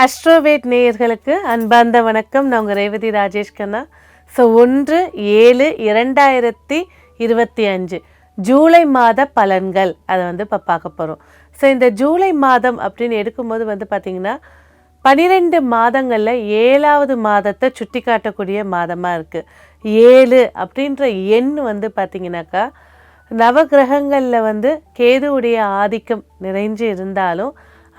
அஸ்ட்ரோவேட் நேயர்களுக்கு அன்பார்ந்த வணக்கம். நான் உங்கள் ரேவதி ராஜேஷ் கண்ணா. 1/7/2025 ஜூலை மாத பலன்கள் அதை இப்போ பார்க்க போகிறோம். இந்த ஜூலை மாதம் அப்படின்னு எடுக்கும்போது பார்த்திங்கன்னா 12 மாதங்களில் 7வது மாதத்தை சுட்டி காட்டக்கூடிய மாதமாக இருக்குது. 7 அப்படின்ற எண் பார்த்திங்கனாக்கா நவகிரகங்களில் கேதுவுடைய ஆதிக்கம் நிறைஞ்சு இருந்தாலும்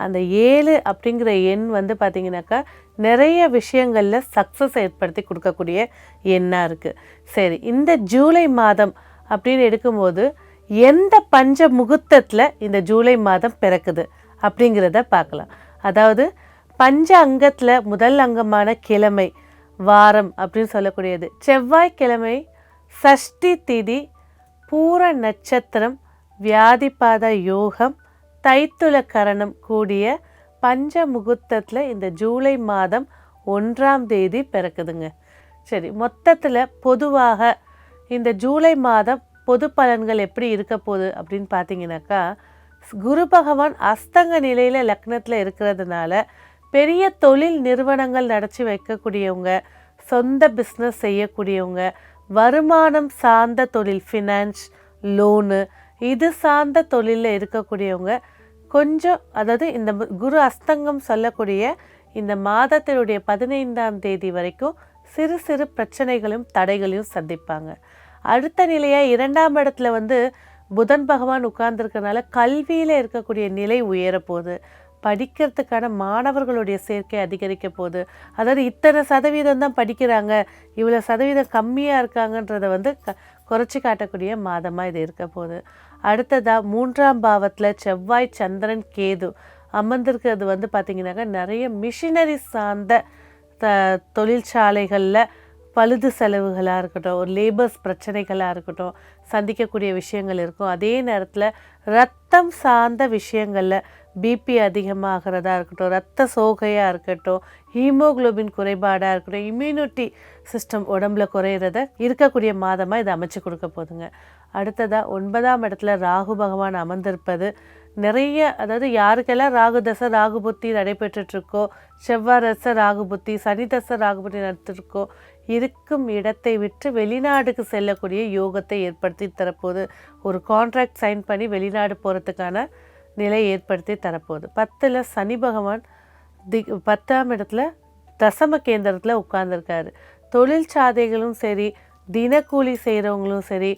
அந்த 7 அப்படிங்கிற எண் பார்த்திங்கனாக்கா நிறைய விஷயங்களில் சக்ஸஸ் ஏற்படுத்தி கொடுக்கக்கூடிய எண்ணாக இருக்குது. சரி, இந்த ஜூலை மாதம் அப்படின்னு எடுக்கும்போது எந்த பஞ்ச முகூர்த்தத்தில் இந்த ஜூலை மாதம் பிறக்குது அப்படிங்கிறத பார்க்கலாம். அதாவது பஞ்ச அங்கத்தில் முதல் அங்கமான கிழமை வாரம் அப்படின்னு சொல்லக்கூடியது செவ்வாய்க்கிழமை, சஷ்டி திதி, பூர நட்சத்திரம், வியாதிபாத யோகம், தைத்துல கரணம் கூடிய பஞ்ச முகூர்த்தத்தில் இந்த ஜூலை மாதம் 1ஆம் தேதி பிறக்குதுங்க. சரி, மொத்தத்தில் பொதுவாக இந்த ஜூலை மாதம் பொது பலன்கள் எப்படி இருக்க போகுது அப்படின்னு பார்த்தீங்கன்னாக்கா, குரு பகவான் அஸ்தங்க நிலையில் லக்னத்தில் இருக்கிறதுனால பெரிய தொழில் நிறுவனங்கள் நடத்தி வைக்கக்கூடியவங்க, சொந்த பிஸ்னஸ் செய்யக்கூடியவங்க, வருமானம் சார்ந்த தொழில், ஃபினான்ஸ், லோனு, இது சார்ந்த தொழிலில் இருக்கக்கூடியவங்க கொஞ்சம், அதாவது இந்த குரு அஸ்தங்கம் சொல்லக்கூடிய இந்த மாதத்தினுடைய 15ஆம் தேதி வரைக்கும் சிறு சிறு பிரச்சனைகளும் தடைகளையும் சந்திப்பாங்க. அடுத்த நிலையாக 2ஆம் இடத்துல புதன் பகவான் உட்கார்ந்துருக்கனால கல்வியில் இருக்கக்கூடிய நிலை உயரப்போகுது. படிக்கிறதுக்கான மாணவர்களுடைய சேர்க்கை அதிகரிக்க போகுது. அதாவது இத்தனை சதவீதம் தான் படிக்கிறாங்க, இவ்வளோ சதவீதம் கம்மியாக இருக்காங்கன்றதை குறைச்சி காட்டக்கூடிய மாதமாக இது இருக்க போகுது. அடுத்ததாக 3ஆம் பாவத்தில் செவ்வாய், சந்திரன், கேது அமர்ந்திருக்கிறது பார்த்திங்கனாக்கா நிறைய மிஷினரி சார்ந்த தொழிற்சாலைகளில் பழுது செலவுகளாக இருக்கட்டும், ஒரு லேபர்ஸ் பிரச்சனைகளாக இருக்கட்டும் சந்திக்கக்கூடிய விஷயங்கள் இருக்கும். அதே நேரத்தில் ரத்தம் சார்ந்த விஷயங்களில் பிபி அதிகமாகிறதா இருக்கட்டும், ரத்த சோகையாக இருக்கட்டும், ஹீமோக்ளோபின் குறைபாடாக இருக்கட்டும், இம்யூனிட்டி சிஸ்டம் உடம்புல குறையிறத இருக்கக்கூடிய மாதமாக இது அமைச்சு கொடுக்க போதுங்க. அடுத்ததாக 9ஆம் இடத்துல ராகு பகவான் அமர்ந்திருப்பது நிறைய, அதாவது யாருக்கெல்லாம் ராகு தசை ராகு புத்தி நடைபெற்றுட்ருக்கோ, செவ்வாய் தசை ராகு புத்தி, சனி தசை ராகு புத்தி நடத்திருக்கோ, இருக்கும் இடத்தை விட்டு வெளிநாடுக்கு செல்லக்கூடிய யோகத்தை ஏற்படுத்தி தரப்போகுது. ஒரு கான்ட்ராக்ட் சைன் பண்ணி வெளிநாடு போகிறதுக்கான நிலை ஏற்படுத்தி தரப்போகுது. 10ல் சனி பகவான் 10ஆம் இடத்துல தசம கேந்திரத்தில் உட்கார்ந்துருக்காரு. தொழில் சாதைகளும் சரி, தினக்கூலி செய்கிறவங்களும் சரி,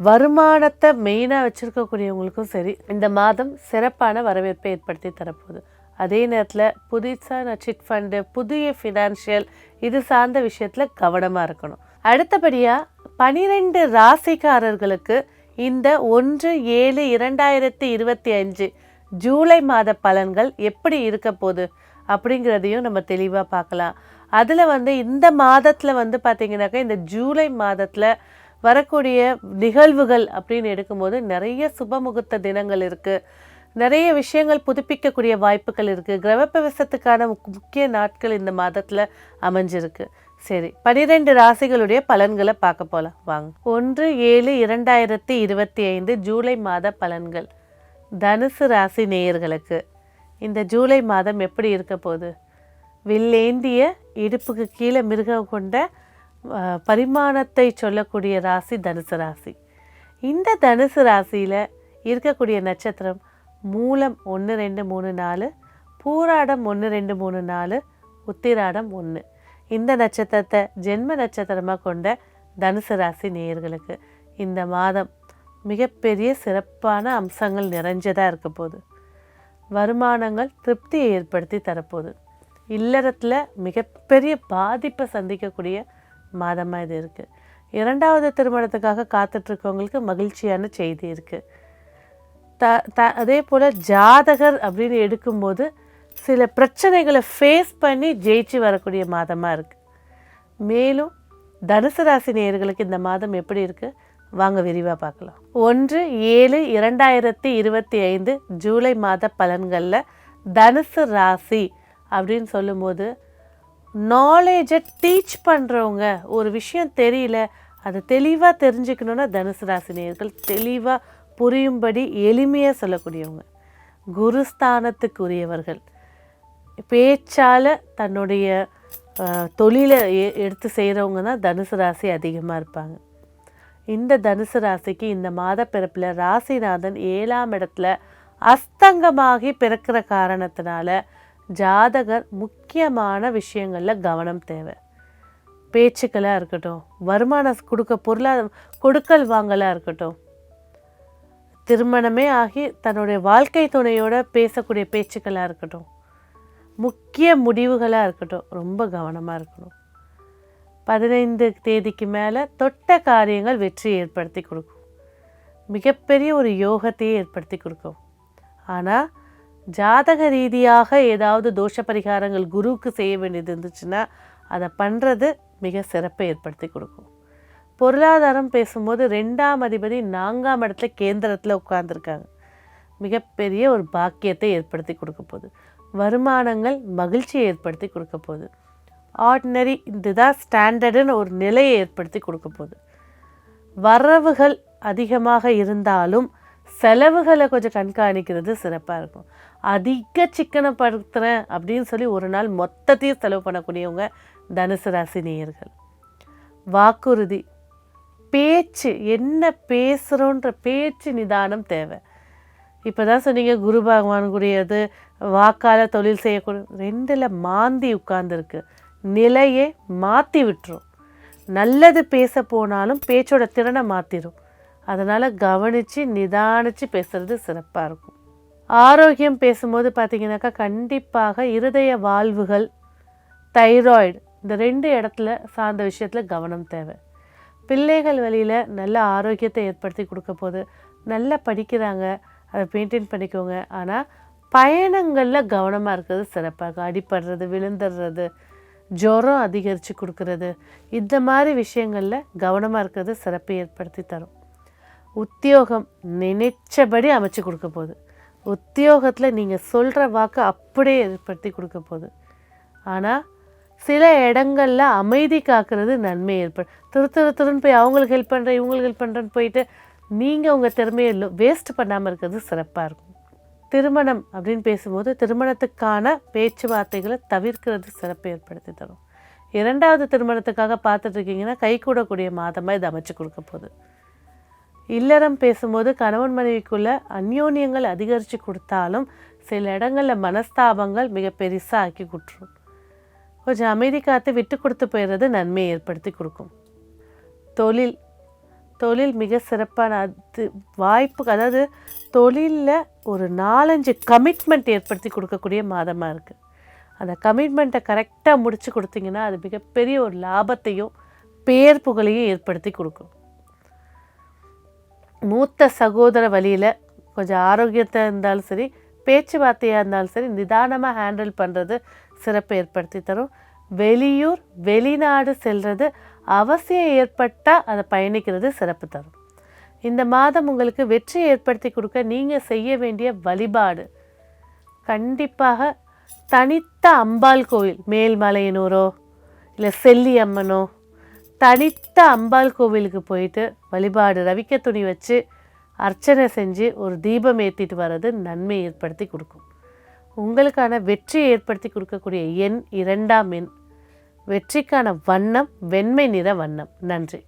வருமானத்தை மெயினாக வச்சுருக்கக்கூடியவங்களுக்கும் சரி இந்த மாதம் சிறப்பான வரவேற்பை ஏற்படுத்தி தரப்போகுது. அதே நேரத்தில் புதுசாக சிட் ஃபண்டு, புதிய ஃபினான்ஷியல் இது சார்ந்த விஷயத்தில் கவனமாக இருக்கணும். அடுத்தபடியாக 12 ராசிக்காரர்களுக்கு இந்த 1/7/2025 ஜூலை மாத பலன்கள் எப்படி இருக்க போகுது அப்படிங்கிறதையும் நம்ம தெளிவாக பார்க்கலாம். அதில் இந்த மாதத்தில் பார்த்திங்கனாக்கா இந்த ஜூலை மாதத்தில் வரக்கூடிய நிகழ்வுகள் அப்படின்னு எடுக்கும்போது நிறைய சுபமுகூர்த்த தினங்கள் இருக்குது, நிறைய விஷயங்கள் புதுப்பிக்கக்கூடிய வாய்ப்புகள் இருக்குது, கிரகப்பிரவேசத்துக்கான முக்கிய நாட்கள் இந்த மாதத்தில் அமைஞ்சிருக்கு. சரி, 12 ராசிகளுடைய பலன்களை பார்க்க போகலாம் வாங்க. 1/7/2025 ஜூலை மாத பலன்கள். தனுசு ராசி நேயர்களுக்கு இந்த ஜூலை மாதம் எப்படி இருக்க போகுது? வில்லேந்திய இடுப்புக்கு கீழே மிருகம் கொண்ட பரிமாணத்தை சொல்லக்கூடிய ராசி தனுசு ராசி. இந்த தனுசு ராசியில் இருக்கக்கூடிய நட்சத்திரம் மூலம் 1, 2, 3, 4, பூராடம் 1, 2, 3, 4, உத்திராடம் 1. இந்த நட்சத்திரத்தை ஜென்ம நட்சத்திரமாக கொண்ட தனுசு ராசி நேயர்களுக்கு இந்த மாதம் மிகப்பெரிய சிறப்பான அம்சங்கள் நிறைஞ்சதாக இருக்க போகுது. வருமானங்கள் திருப்தியை ஏற்படுத்தி தரப்போகுது. இல்லறத்தில் மிகப்பெரிய பாதிப்பை சந்திக்கக்கூடிய மாதமாக இது இருக்குது. 2வது திருமணத்துக்காக காத்துட்ருக்கவங்களுக்கு மகிழ்ச்சியான செய்தி இருக்குது. அதே போல் ஜாதகர் அப்படின்னு எடுக்கும்போது சில பிரச்சனைகளை ஃபேஸ் பண்ணி ஜெயிச்சு வரக்கூடிய மாதமாக இருக்குது. மேலும் தனுசு ராசி நேயர்களுக்கு இந்த மாதம் எப்படி இருக்குது வாங்க விரிவாக பார்க்கலாம். 1/7/2025 ஜூலை மாத பலன்களில் தனுசு ராசி அப்படின்னு சொல்லும்போது நாலேஜை டீச் பண்ணுறவங்க, ஒரு விஷயம் தெரியல அதை தெளிவாக தெரிஞ்சுக்கணுன்னா தனுசு ராசி நேயர்கள் தெளிவாக புரியும்படி எளிமையாக சொல்லக்கூடியவங்க, குருஸ்தானத்துக்குரியவர்கள், பேச்சால் தன்னுடைய தொழிலை எடுத்து செய்கிறவங்க தான் தனுசு ராசி அதிகமாக இருப்பாங்க. இந்த தனுசு ராசிக்கு இந்த மாத பிறப்பில் ராசிநாதன் 7ஆம் இடத்துல அஸ்தங்கமாகி பிறக்கிற காரணத்தினால ஜாதகர் முக்கியமான விஷயங்களில் கவனம் தேவை. பேச்சுக்களாக இருக்கட்டும், வருமானம் கொடுக்கல் வாங்கலாக இருக்கட்டும், திருமணமே ஆகி தன்னுடைய வாழ்க்கை துணையோட பேசக்கூடிய பேச்சுக்களாக இருக்கட்டும், முக்கிய முடிவுகளாக இருக்கட்டும், ரொம்ப கவனமாக இருக்கணும். 15 தேதிக்கு மேலே தொட்ட காரியங்கள் வெற்றி ஏற்படுத்தி கொடுக்கும். மிகப்பெரிய ஒரு யோகத்தையே ஏற்படுத்தி கொடுக்கும். ஆனால் ஜாதக ரீதியாக ஏதாவது தோஷ பரிகாரங்கள் குருவுக்கு செய்ய வேண்டியது இருந்துச்சுன்னா அதை பண்ணுறது மிக சிறப்பை ஏற்படுத்தி கொடுக்கும். பொருளாதாரம் பேசும்போது 2ஆம் அதிபதி 4ஆம் இடத்துல கேந்திரத்தில் உட்கார்ந்துருக்காங்க. மிகப்பெரிய ஒரு பாக்கியத்தை ஏற்படுத்தி கொடுக்க போகுது. வருமானங்கள் மகிழ்ச்சியை ஏற்படுத்தி கொடுக்க போகுது. ஆர்டினரி இதுதான் ஸ்டாண்டர்டுன்னு ஒரு நிலையை ஏற்படுத்தி கொடுக்க போகுது. வரவுகள் அதிகமாக இருந்தாலும் செலவுகளை கொஞ்சம் கண்காணிக்கிறது சிறப்பாக இருக்கும். அதிக சிக்கனப்படுத்துகிறேன் அப்படின்னு சொல்லி ஒரு நாள் மொத்தத்தையும் செலவு பண்ணக்கூடியவங்க தனுசு ராசி நேயர்கள். வாக்குறுதி, பேச்சு, என்ன பேசுகிறோன்ற பேச்சு நிதானம் தேவை. இப்போ தான் சொன்னீங்க குரு பகவானுக்குரியது வாக்கால் தொழில் செய்யக்கூடிய 2ல் மாந்தி உட்கார்ந்துருக்கு. நிலையை மாற்றி விட்டுரும். நல்லது பேச போனாலும் பேச்சோட திறனை மாற்றிடும். அதனால் கவனித்து நிதானித்து பேசுகிறது சிறப்பாக இருக்கும். ஆரோக்கியம் பேசும்போது பார்த்திங்கனாக்கா கண்டிப்பாக இருதய வாழ்வுகள், தைராய்டு, இந்த 2 இடத்துல சார்ந்த விஷயத்தில் கவனம் தேவை. பிள்ளைகள் வழியில் நல்ல ஆரோக்கியத்தை ஏற்படுத்தி கொடுக்க போது. நல்லா படிக்கிறாங்க, அதை மெயின்டைன் பண்ணிக்கோங்க. ஆனால் பயணங்களில் கவனமாக இருக்கிறது சிறப்பாக இருக்கும். அடிப்படுறது, விழுந்துடுறது, ஜுரம் அதிகரித்து கொடுக்கறது, இந்த மாதிரி விஷயங்களில் கவனமாக இருக்கிறது சிறப்பை ஏற்படுத்தி தரும். உத்தியோகம் நினைச்சபடி அமைச்சு கொடுக்க போகுது. உத்தியோகத்தில் நீங்கள் சொல்கிற வாக்கு அப்படியே ஏற்படுத்தி கொடுக்க போகுது. ஆனால் சில இடங்களில் அமைதி காக்கிறது நன்மை துருன்னு போய் அவங்களுக்கு ஹெல்ப் பண்ணுறேன் இவங்களுக்கு ஹெல்ப் பண்ணுறேன்னு போயிட்டு நீங்கள் உங்கள் திறமையை வேஸ்ட் பண்ணாமல் இருக்கிறது சிறப்பாக இருக்கும். திருமணம் அப்படின்னு பேசும்போது திருமணத்துக்கான பேச்சுவார்த்தைகளை தவிர்க்கிறது சிறப்பை ஏற்படுத்தி தரும். 2வது திருமணத்துக்காக பார்த்துட்ருக்கீங்கன்னா கைகூடக்கூடிய மாதமாக இது அமைச்சு கொடுக்க போகுது. இல்லறம் பேசும்போது கணவன் மனைவிக்குள்ள அந்யோன்யங்கள் அதிகரித்து கொடுத்தாலும் சில இடங்களில் மனஸ்தாபங்கள் மிக பெருசாக ஆக்கி கொடுத்துரும். கொஞ்சம் அமைதி காத்து விட்டு கொடுத்து போயிடுறது நன்மையை ஏற்படுத்தி கொடுக்கும். தொழில் மிக சிறப்பான வாய்ப்பு, அதாவது தொழிலில் ஒரு 4-5 கமிட்மெண்ட் ஏற்படுத்தி கொடுக்கக்கூடிய மாதமாக இருக்குது. அந்த கமிட்மெண்ட்டை கரெக்டாக முடித்து கொடுத்தீங்கன்னா அது மிகப்பெரிய ஒரு லாபத்தையும் பேர் புகழையும் ஏற்படுத்தி கொடுக்கும். மூத்த சகோதர வழியில் கொஞ்சம் ஆரோக்கியத்தை இருந்தாலும் சரி, பேச்சுவார்த்தையாக இருந்தாலும் சரி, நிதானமாக ஹேண்டில் பண்ணுறது சிறப்பை ஏற்படுத்தி தரும். வெளியூர் வெளிநாடு செல்வது அவசியம் ஏற்பட்டால் அதை பயணிக்கிறது சிறப்பு தரும். இந்த மாதம் உங்களுக்கு வெற்றி ஏற்படுத்தி கொடுக்க நீங்கள் செய்ய வேண்டிய வழிபாடு கண்டிப்பாக தனித்த அம்பாள் கோவில், மேல்மலையனூரோ இல்லை செல்லி அம்மனோ, தனித்த அம்பாள் கோவிலுக்கு போயிட்டு வழிபாடு ரவிக்க துணி வச்சு அர்ச்சனை செஞ்சு ஒரு தீபம் ஏற்றிட்டு வர்றது நன்மை ஏற்படுத்தி கொடுக்கும். உங்களுக்கான வெற்றி ஏற்படுத்தி கொடுக்கக்கூடிய எண் 2ஆம் எண். வெற்றிக்கான வண்ணம் வெண்மை நிற வண்ணம். நன்றி.